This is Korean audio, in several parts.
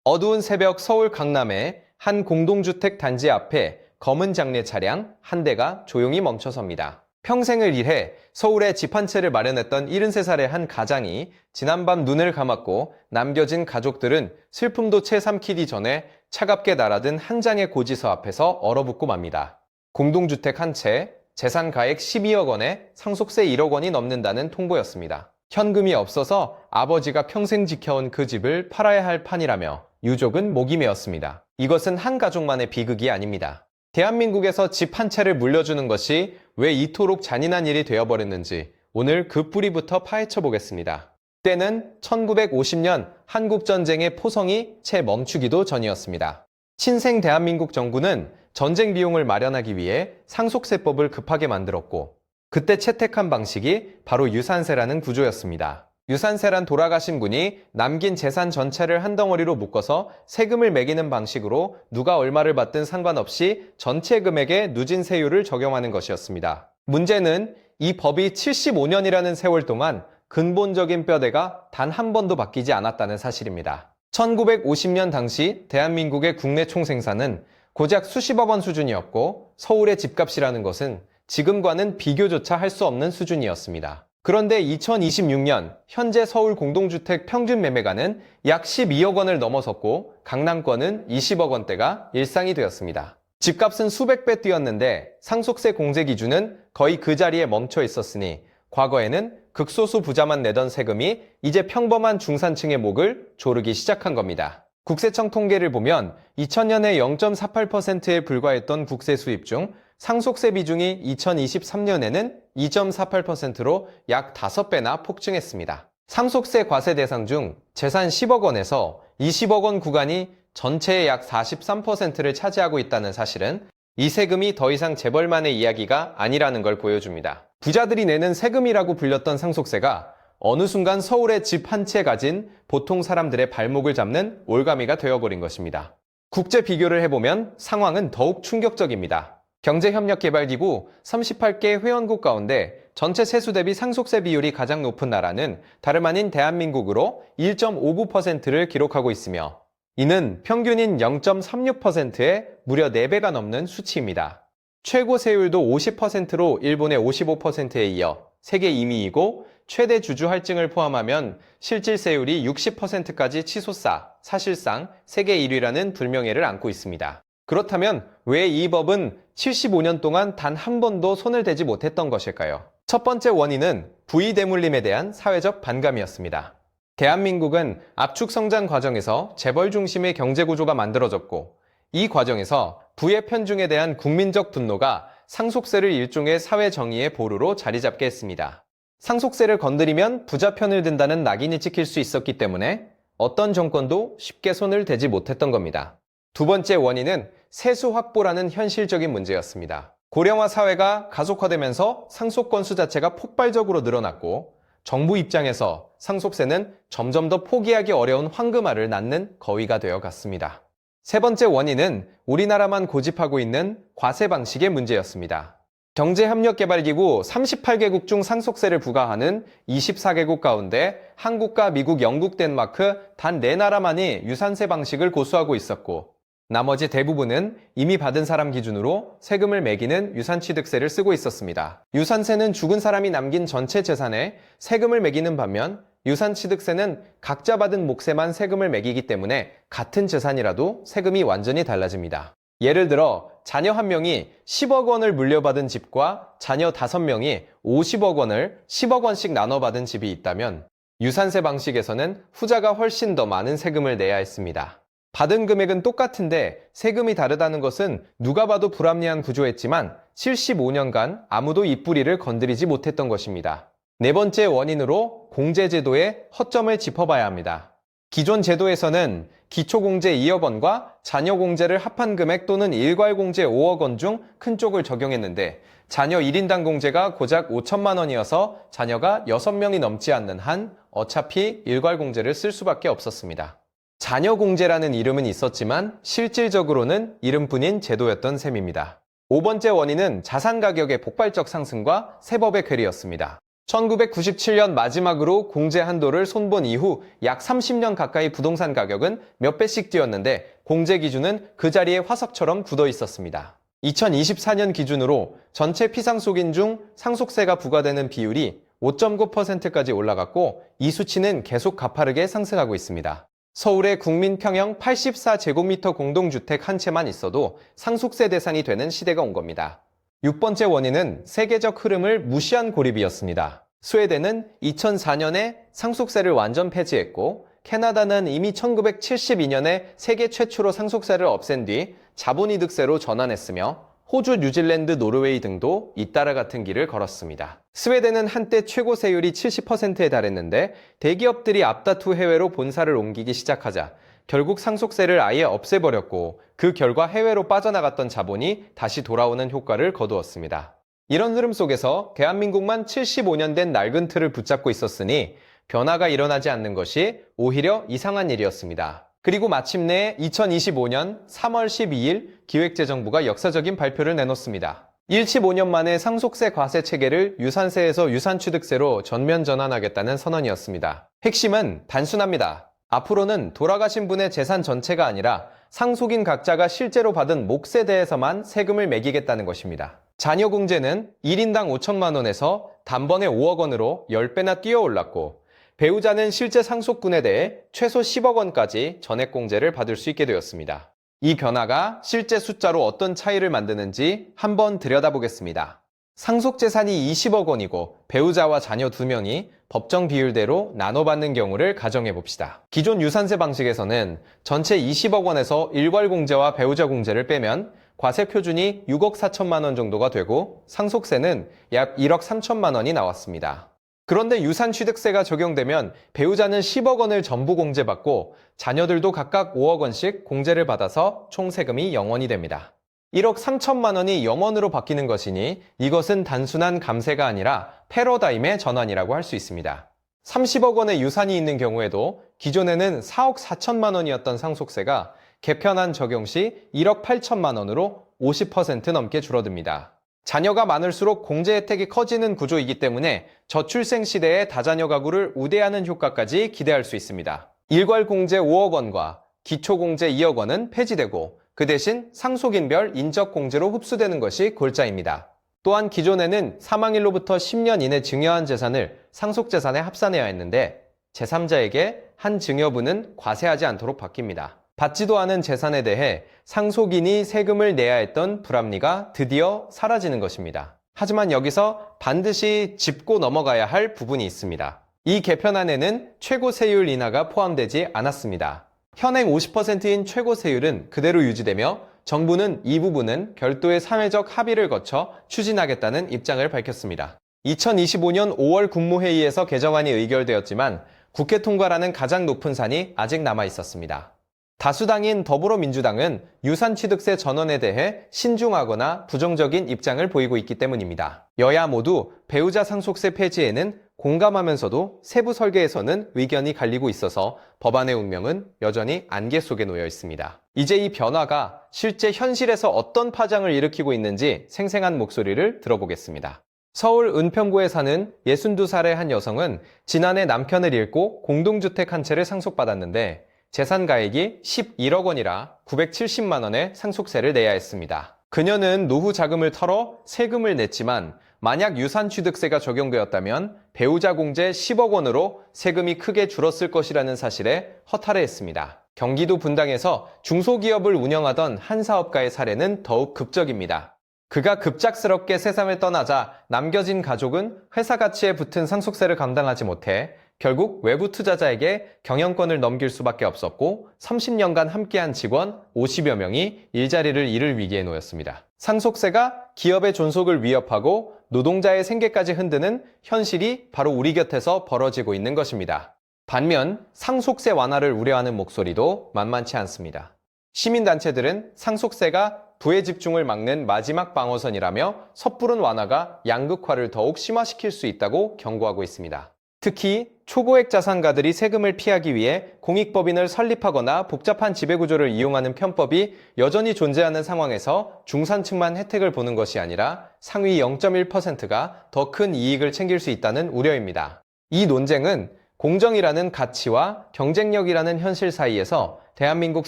어두운 새벽 서울 강남의 한 공동주택 단지 앞에 검은 장례 차량 한 대가 조용히 멈춰섭니다. 평생을 일해 서울에 집 한 채를 마련했던 73살의 한 가장이 지난밤 눈을 감았고 남겨진 가족들은 슬픔도 채 삼키기 전에 차갑게 날아든 한 장의 고지서 앞에서 얼어붙고 맙니다. 공동주택 한 채, 재산 가액 12억 원에 상속세 1억 원이 넘는다는 통보였습니다. 현금이 없어서 아버지가 평생 지켜온 그 집을 팔아야 할 판이라며 유족은 목이 메었습니다. 이것은 한 가족만의 비극이 아닙니다. 대한민국에서 집 한 채를 물려주는 것이 왜 이토록 잔인한 일이 되어버렸는지 오늘 그 뿌리부터 파헤쳐 보겠습니다. 때는 1950년 한국전쟁의 포성이 채 멈추기도 전이었습니다. 친생 대한민국 정부는 전쟁 비용을 마련하기 위해 상속세법을 급하게 만들었고 그때 채택한 방식이 바로 유산세라는 구조였습니다. 유산세란 돌아가신 분이 남긴 재산 전체를 한 덩어리로 묶어서 세금을 매기는 방식으로 누가 얼마를 받든 상관없이 전체 금액에 누진세율을 적용하는 것이었습니다. 문제는 이 법이 75년이라는 세월 동안 근본적인 뼈대가 단 한 번도 바뀌지 않았다는 사실입니다. 1950년 당시 대한민국의 국내 총생산은 고작 수십억 원 수준이었고 서울의 집값이라는 것은 지금과는 비교조차 할 수 없는 수준이었습니다. 그런데 2026년 현재 서울 공동주택 평균 매매가는 약 12억 원을 넘어섰고 강남권은 20억 원대가 일상이 되었습니다. 집값은 수백 배 뛰었는데 상속세 공제 기준은 거의 그 자리에 멈춰 있었으니 과거에는 극소수 부자만 내던 세금이 이제 평범한 중산층의 목을 조르기 시작한 겁니다. 국세청 통계를 보면 2000년에 0.48%에 불과했던 국세 수입 중 상속세 비중이 2023년에는 2.48%로 약 5배나 폭증했습니다. 상속세 과세 대상 중 재산 10억 원에서 20억 원 구간이 전체의 약 43%를 차지하고 있다는 사실은 이 세금이 더 이상 재벌만의 이야기가 아니라는 걸 보여줍니다. 부자들이 내는 세금이라고 불렸던 상속세가 어느 순간 서울에 집 한 채 가진 보통 사람들의 발목을 잡는 올가미가 되어버린 것입니다. 국제 비교를 해보면 상황은 더욱 충격적입니다. 경제협력개발기구 38개 회원국 가운데 전체 세수 대비 상속세 비율이 가장 높은 나라는 다름 아닌 대한민국으로 1.59%를 기록하고 있으며 이는 평균인 0.36%의 무려 4배가 넘는 수치입니다. 최고 세율도 50%로 일본의 55%에 이어 세계 2위이고 최대 주주 할증을 포함하면 실질세율이 60%까지 치솟아 사실상 세계 1위라는 불명예를 안고 있습니다. 그렇다면 왜 이 법은 75년 동안 단 한 번도 손을 대지 못했던 것일까요? 첫 번째 원인은 부의 대물림에 대한 사회적 반감이었습니다. 대한민국은 압축 성장 과정에서 재벌 중심의 경제 구조가 만들어졌고 이 과정에서 부의 편중에 대한 국민적 분노가 상속세를 일종의 사회 정의의 보루로 자리 잡게 했습니다. 상속세를 건드리면 부자 편을 든다는 낙인이 찍힐 수 있었기 때문에 어떤 정권도 쉽게 손을 대지 못했던 겁니다. 두 번째 원인은 세수 확보라는 현실적인 문제였습니다. 고령화 사회가 가속화되면서 상속 건수 자체가 폭발적으로 늘어났고 정부 입장에서 상속세는 점점 더 포기하기 어려운 황금알을 낳는 거위가 되어 갔습니다. 세 번째 원인은 우리나라만 고집하고 있는 과세 방식의 문제였습니다. 경제협력개발기구 38개국 중 상속세를 부과하는 24개국 가운데 한국과 미국, 영국, 덴마크 단 4나라만이 유산세 방식을 고수하고 있었고 나머지 대부분은 이미 받은 사람 기준으로 세금을 매기는 유산취득세를 쓰고 있었습니다. 유산세는 죽은 사람이 남긴 전체 재산에 세금을 매기는 반면 유산취득세는 각자 받은 몫에만 세금을 매기기 때문에 같은 재산이라도 세금이 완전히 달라집니다. 예를 들어 자녀 1명이 10억 원을 물려받은 집과 자녀 5명이 50억 원을 10억 원씩 나눠받은 집이 있다면 유산세 방식에서는 후자가 훨씬 더 많은 세금을 내야 했습니다. 받은 금액은 똑같은데 세금이 다르다는 것은 누가 봐도 불합리한 구조였지만 75년간 아무도 이 뿌리를 건드리지 못했던 것입니다. 네 번째 원인으로 공제제도의 허점을 짚어봐야 합니다. 기존 제도에서는 기초공제 2억 원과 자녀공제를 합한 금액 또는 일괄공제 5억 원 중 큰 쪽을 적용했는데 자녀 1인당 공제가 고작 5천만 원이어서 자녀가 6명이 넘지 않는 한 어차피 일괄공제를 쓸 수밖에 없었습니다. 자녀공제라는 이름은 있었지만 실질적으로는 이름뿐인 제도였던 셈입니다. 5번째 원인은 자산 가격의 폭발적 상승과 세법의 괴리였습니다. 1997년 마지막으로 공제 한도를 손본 이후 약 30년 가까이 부동산 가격은 몇 배씩 뛰었는데 공제 기준은 그 자리에 화석처럼 굳어 있었습니다. 2024년 기준으로 전체 피상속인 중 상속세가 부과되는 비율이 5.9%까지 올라갔고 이 수치는 계속 가파르게 상승하고 있습니다. 서울의 국민평형 84제곱미터 공동주택 한 채만 있어도 상속세 대상이 되는 시대가 온 겁니다. 6번째 원인은 세계적 흐름을 무시한 고립이었습니다. 스웨덴은 2004년에 상속세를 완전 폐지했고 캐나다는 이미 1972년에 세계 최초로 상속세를 없앤 뒤 자본이득세로 전환했으며 호주, 뉴질랜드, 노르웨이 등도 잇따라 같은 길을 걸었습니다. 스웨덴은 한때 최고 세율이 70%에 달했는데 대기업들이 앞다투 해외로 본사를 옮기기 시작하자 결국 상속세를 아예 없애버렸고 그 결과 해외로 빠져나갔던 자본이 다시 돌아오는 효과를 거두었습니다. 이런 흐름 속에서 대한민국만 75년 된 낡은 틀을 붙잡고 있었으니 변화가 일어나지 않는 것이 오히려 이상한 일이었습니다. 그리고 마침내 2025년 3월 12일 기획재정부가 역사적인 발표를 내놓습니다. 15년 만에 상속세 과세 체계를 유산세에서 유산취득세로 전면 전환하겠다는 선언이었습니다. 핵심은 단순합니다. 앞으로는 돌아가신 분의 재산 전체가 아니라 상속인 각자가 실제로 받은 몫에 대해서만 세금을 매기겠다는 것입니다. 자녀 공제는 1인당 5천만 원에서 단번에 5억 원으로 10배나 뛰어 올랐고 배우자는 실제 상속분에 대해 최소 10억 원까지 전액 공제를 받을 수 있게 되었습니다. 이 변화가 실제 숫자로 어떤 차이를 만드는지 한번 들여다보겠습니다. 상속재산이 20억 원이고 배우자와 자녀 2명이 법정 비율대로 나눠받는 경우를 가정해 봅시다. 기존 유산세 방식에서는 전체 20억 원에서 일괄 공제와 배우자 공제를 빼면 과세 표준이 6억 4천만 원 정도가 되고 상속세는 약 1억 3천만 원이 나왔습니다. 그런데 유산취득세가 적용되면 배우자는 10억 원을 전부 공제받고 자녀들도 각각 5억 원씩 공제를 받아서 총 세금이 0원이 됩니다. 1억 3천만 원이 0원으로 바뀌는 것이니 이것은 단순한 감세가 아니라 패러다임의 전환이라고 할 수 있습니다. 30억 원의 유산이 있는 경우에도 기존에는 4억 4천만 원이었던 상속세가 개편안 적용 시 1억 8천만 원으로 50% 넘게 줄어듭니다. 자녀가 많을수록 공제 혜택이 커지는 구조이기 때문에 저출생 시대의 다자녀 가구를 우대하는 효과까지 기대할 수 있습니다. 일괄 공제 5억 원과 기초 공제 2억 원은 폐지되고 그 대신 상속인별 인적 공제로 흡수되는 것이 골자입니다. 또한 기존에는 사망일로부터 10년 이내 증여한 재산을 상속재산에 합산해야 했는데 제3자에게 한 증여분은 과세하지 않도록 바뀝니다. 받지도 않은 재산에 대해 상속인이 세금을 내야 했던 불합리가 드디어 사라지는 것입니다. 하지만 여기서 반드시 짚고 넘어가야 할 부분이 있습니다. 이 개편안에는 최고 세율 인하가 포함되지 않았습니다. 현행 50%인 최고 세율은 그대로 유지되며 정부는 이 부분은 별도의 사회적 합의를 거쳐 추진하겠다는 입장을 밝혔습니다. 2025년 5월 국무회의에서 개정안이 의결되었지만 국회 통과라는 가장 높은 산이 아직 남아 있었습니다. 다수당인 더불어민주당은 유산취득세 전원에 대해 신중하거나 부정적인 입장을 보이고 있기 때문입니다. 여야 모두 배우자 상속세 폐지에는 공감하면서도 세부 설계에서는 의견이 갈리고 있어서 법안의 운명은 여전히 안개 속에 놓여 있습니다. 이제 이 변화가 실제 현실에서 어떤 파장을 일으키고 있는지 생생한 목소리를 들어보겠습니다. 서울 은평구에 사는 62살의 한 여성은 지난해 남편을 잃고 공동주택 한 채를 상속받았는데 재산 가액이 11억 원이라 970만 원의 상속세를 내야 했습니다. 그녀는 노후 자금을 털어 세금을 냈지만 만약 유산취득세가 적용되었다면 배우자 공제 10억 원으로 세금이 크게 줄었을 것이라는 사실에 허탈해했습니다. 경기도 분당에서 중소기업을 운영하던 한 사업가의 사례는 더욱 극적입니다. 그가 급작스럽게 세상을 떠나자 남겨진 가족은 회사 가치에 붙은 상속세를 감당하지 못해 결국 외부 투자자에게 경영권을 넘길 수밖에 없었고 30년간 함께한 직원 50여 명이 일자리를 잃을 위기에 놓였습니다. 상속세가 기업의 존속을 위협하고 노동자의 생계까지 흔드는 현실이 바로 우리 곁에서 벌어지고 있는 것입니다. 반면 상속세 완화를 우려하는 목소리도 만만치 않습니다. 시민단체들은 상속세가 부의 집중을 막는 마지막 방어선이라며 섣부른 완화가 양극화를 더욱 심화시킬 수 있다고 경고하고 있습니다. 특히 초고액 자산가들이 세금을 피하기 위해 공익법인을 설립하거나 복잡한 지배구조를 이용하는 편법이 여전히 존재하는 상황에서 중산층만 혜택을 보는 것이 아니라 상위 0.1%가 더 큰 이익을 챙길 수 있다는 우려입니다. 이 논쟁은 공정이라는 가치와 경쟁력이라는 현실 사이에서 대한민국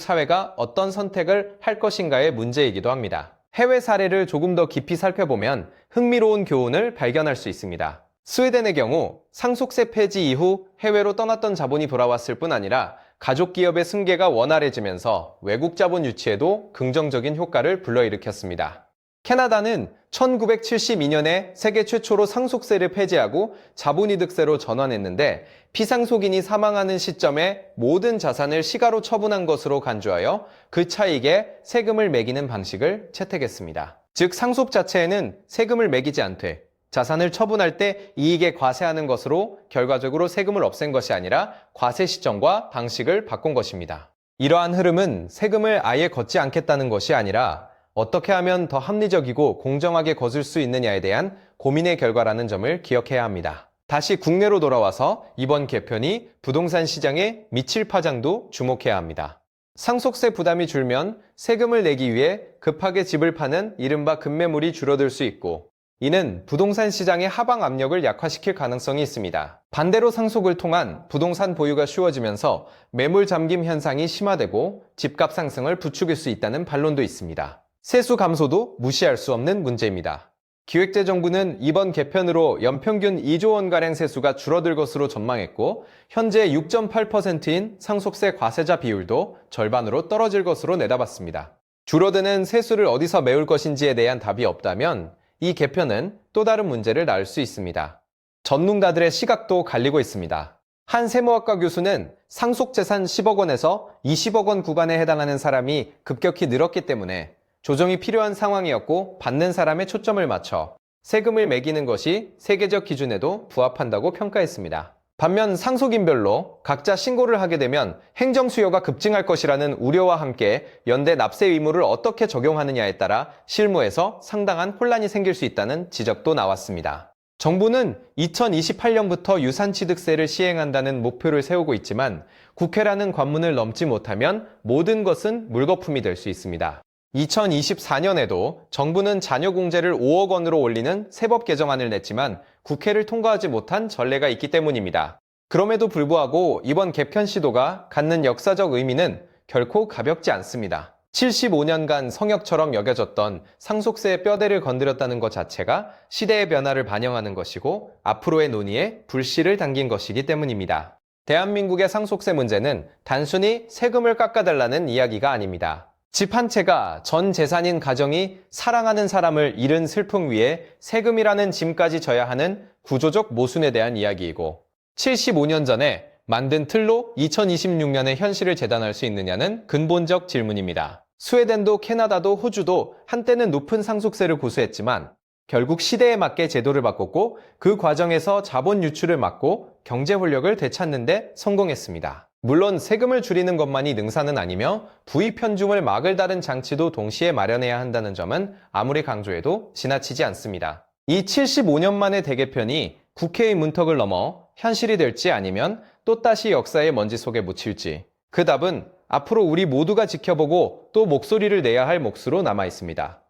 사회가 어떤 선택을 할 것인가의 문제이기도 합니다. 해외 사례를 조금 더 깊이 살펴보면 흥미로운 교훈을 발견할 수 있습니다. 스웨덴의 경우 상속세 폐지 이후 해외로 떠났던 자본이 돌아왔을 뿐 아니라 가족 기업의 승계가 원활해지면서 외국 자본 유치에도 긍정적인 효과를 불러일으켰습니다. 캐나다는 1972년에 세계 최초로 상속세를 폐지하고 자본이득세로 전환했는데 피상속인이 사망하는 시점에 모든 자산을 시가로 처분한 것으로 간주하여 그 차익에 세금을 매기는 방식을 채택했습니다. 즉 상속 자체에는 세금을 매기지 않되 자산을 처분할 때 이익에 과세하는 것으로 결과적으로 세금을 없앤 것이 아니라 과세 시점과 방식을 바꾼 것입니다. 이러한 흐름은 세금을 아예 걷지 않겠다는 것이 아니라 어떻게 하면 더 합리적이고 공정하게 거둘 수 있느냐에 대한 고민의 결과라는 점을 기억해야 합니다. 다시 국내로 돌아와서 이번 개편이 부동산 시장에 미칠 파장도 주목해야 합니다. 상속세 부담이 줄면 세금을 내기 위해 급하게 집을 파는 이른바 급매물이 줄어들 수 있고 이는 부동산 시장의 하방 압력을 약화시킬 가능성이 있습니다. 반대로 상속을 통한 부동산 보유가 쉬워지면서 매물 잠김 현상이 심화되고 집값 상승을 부추길 수 있다는 반론도 있습니다. 세수 감소도 무시할 수 없는 문제입니다. 기획재정부는 이번 개편으로 연평균 2조 원가량 세수가 줄어들 것으로 전망했고 현재 6.8%인 상속세 과세자 비율도 절반으로 떨어질 것으로 내다봤습니다. 줄어드는 세수를 어디서 메울 것인지에 대한 답이 없다면 이 개편은 또 다른 문제를 낳을 수 있습니다. 전문가들의 시각도 갈리고 있습니다. 한 세무학과 교수는 상속재산 10억 원에서 20억 원 구간에 해당하는 사람이 급격히 늘었기 때문에 조정이 필요한 상황이었고 받는 사람에 초점을 맞춰 세금을 매기는 것이 세계적 기준에도 부합한다고 평가했습니다. 반면 상속인별로 각자 신고를 하게 되면 행정 수요가 급증할 것이라는 우려와 함께 연대 납세 의무를 어떻게 적용하느냐에 따라 실무에서 상당한 혼란이 생길 수 있다는 지적도 나왔습니다. 정부는 2028년부터 유산취득세를 시행한다는 목표를 세우고 있지만 국회라는 관문을 넘지 못하면 모든 것은 물거품이 될 수 있습니다. 2024년에도 정부는 자녀공제를 5억 원으로 올리는 세법 개정안을 냈지만 국회를 통과하지 못한 전례가 있기 때문입니다. 그럼에도 불구하고 이번 개편 시도가 갖는 역사적 의미는 결코 가볍지 않습니다. 75년간 성역처럼 여겨졌던 상속세의 뼈대를 건드렸다는 것 자체가 시대의 변화를 반영하는 것이고 앞으로의 논의에 불씨를 당긴 것이기 때문입니다. 대한민국의 상속세 문제는 단순히 세금을 깎아달라는 이야기가 아닙니다. 집 한 채가 전 재산인 가정이 사랑하는 사람을 잃은 슬픔 위에 세금이라는 짐까지 져야 하는 구조적 모순에 대한 이야기이고 75년 전에 만든 틀로 2026년의 현실을 재단할 수 있느냐는 근본적 질문입니다. 스웨덴도 캐나다도 호주도 한때는 높은 상속세를 고수했지만 결국 시대에 맞게 제도를 바꿨고 그 과정에서 자본 유출을 막고 경제 활력을 되찾는 데 성공했습니다. 물론 세금을 줄이는 것만이 능사는 아니며 부의 편중을 막을 다른 장치도 동시에 마련해야 한다는 점은 아무리 강조해도 지나치지 않습니다. 이 75년 만의 대개편이 국회의 문턱을 넘어 현실이 될지 아니면 또다시 역사의 먼지 속에 묻힐지 그 답은 앞으로 우리 모두가 지켜보고 또 목소리를 내야 할 몫으로 남아 있습니다.